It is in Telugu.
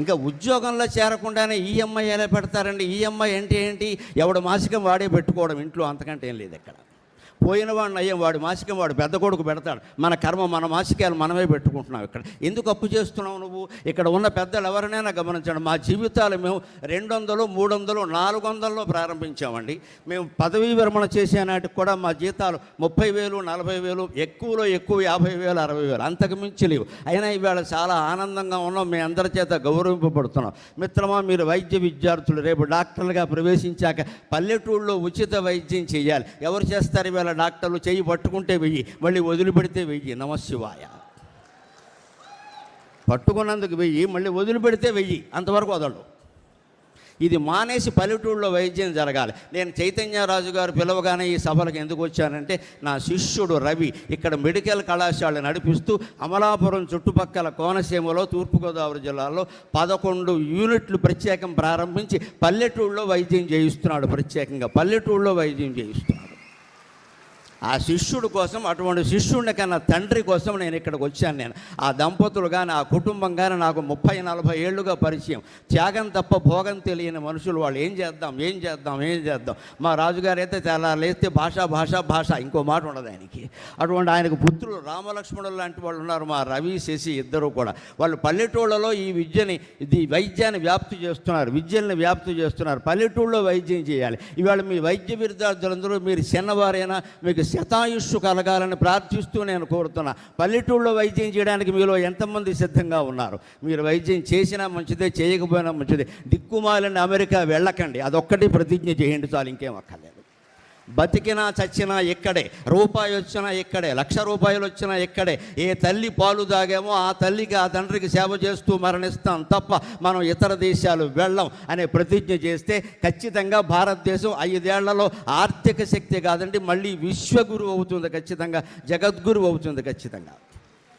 ఇంకా ఉద్యోగంలో చేరకుండానే ఈఎంఐ ఎలా పెడతారండి? ఈఎంఐ అంటే ఏంటి? ఎవడు మాసికం వాడే పెట్టుకోవడం ఇంట్లో, అంతకంటే ఏం లేదు ఇక్కడ. పోయిన వాడిని అయ్యాం, వాడు మాసికం వాడు పెద్ద కొడుకు పెడతాడు. మన కర్మ, మన మాసికాలు మనమే పెట్టుకుంటున్నాం. ఇక్కడ ఎందుకు అప్పు చేస్తున్నావు నువ్వు? ఇక్కడ ఉన్న పెద్దలు ఎవరినైనా గమనించండి. మా జీవితాలు మేము 200, 300, 400లో ప్రారంభించామండి. మేము పదవీ విరమణ చేసే నాటికి కూడా మా జీతాలు 30,000, 40,000, ఎక్కువలో ఎక్కువ 50,000, 60,000, అంతకు మించి లేవు. అయినా ఇవాళ చాలా ఆనందంగా ఉన్నాం, మీ అందరి చేత గౌరవింపబడుతున్నాం. మిత్రమా, మీరు వైద్య విద్యార్థులు, రేపు డాక్టర్లుగా ప్రవేశించాక పల్లెటూళ్ళలో ఉచిత వైద్యం చేయాలి. ఎవరు చేస్తారు ఇవాళ? డాక్టర్లు చెయ్యి పట్టుకుంటే వెయ్యి, మళ్ళీ వదిలిపెడితే వెయ్యి. నమశివాయ. పట్టుకున్నందుకు వెయ్యి, మళ్ళీ వదిలిపెడితే వెయ్యి, అంతవరకు వదలడు. ఇది మానేసి పల్లెటూళ్ళలో వైద్యం జరగాలి. నేను చైతన్యరాజు గారు పిలవగానే ఈ సభలకు ఎందుకు వచ్చానంటే, నా శిష్యుడు రవి ఇక్కడ మెడికల్ కళాశాల నడిపిస్తూ అమలాపురం చుట్టుపక్కల కోనసీమలో, తూర్పుగోదావరి జిల్లాలో 11 యూనిట్లు ప్రత్యేకం ప్రారంభించి పల్లెటూళ్ళలో వైద్యం చేయిస్తున్నాడు. ప్రత్యేకంగా పల్లెటూళ్ళలో వైద్యం చేయిస్తున్నాడు. ఆ శిష్యుడు కోసం, అటువంటి శిష్యుడిని కన్నా తండ్రి కోసం నేను ఇక్కడికి వచ్చాను. నేను ఆ దంపతులు కానీ, ఆ కుటుంబం కానీ నాకు 30-40 ఏళ్ళుగా పరిచయం. త్యాగం తప్ప భోగం తెలియని మనుషులు వాళ్ళు. ఏం చేద్దాం. మా రాజుగారు అయితే లేస్తే భాష, ఇంకో మాట ఉండదు ఆయనకి. అటువంటి ఆయనకు పుత్రులు రామలక్ష్మణులు లాంటి వాళ్ళు ఉన్నారు, మా రవి, శశి, ఇద్దరు కూడా. వాళ్ళు పల్లెటూళ్ళలో ఈ వైద్యాన్ని వ్యాప్తి చేస్తున్నారు. పల్లెటూళ్ళలో వైద్యం చేయాలి. ఇవాళ మీ వైద్య విద్యార్థులందరూ మీరు చిన్నవారైనా మీకు శతాయుష్షు కలగాలని ప్రార్థిస్తూ నేను కోరుతున్నా. పల్లెటూళ్ళలో వైద్యం చేయడానికి మీలో ఎంతమంది సిద్ధంగా ఉన్నారు? మీరు వైద్యం చేసినా మంచిదే, చేయకపోయినా మంచిదే. దిక్కుమాలని అమెరికా వెళ్ళకండి, అదొక్కటి ప్రతిజ్ఞ చేయండి చాలు, ఇంకేం అక్కర్లేదు. బతికినా చచ్చినా ఇక్కడే, రూపాయి వచ్చినా ఇక్కడే, 1,00,000 రూపాయలు వచ్చినా ఇక్కడే. ఏ తల్లి పాలు తాగామో ఆ తల్లికి, ఆ తండ్రికి సేవ చేస్తూ మరణిస్తాం తప్ప మనం ఇతర దేశాలు వెళ్ళం అనే ప్రతిజ్ఞ చేస్తే ఖచ్చితంగా భారతదేశం 5 ఏళ్లలో ఆర్థిక శక్తి కాదండి, మళ్ళీ విశ్వగురువు అవుతుంది ఖచ్చితంగా, జగద్గురువు అవుతుంది ఖచ్చితంగా.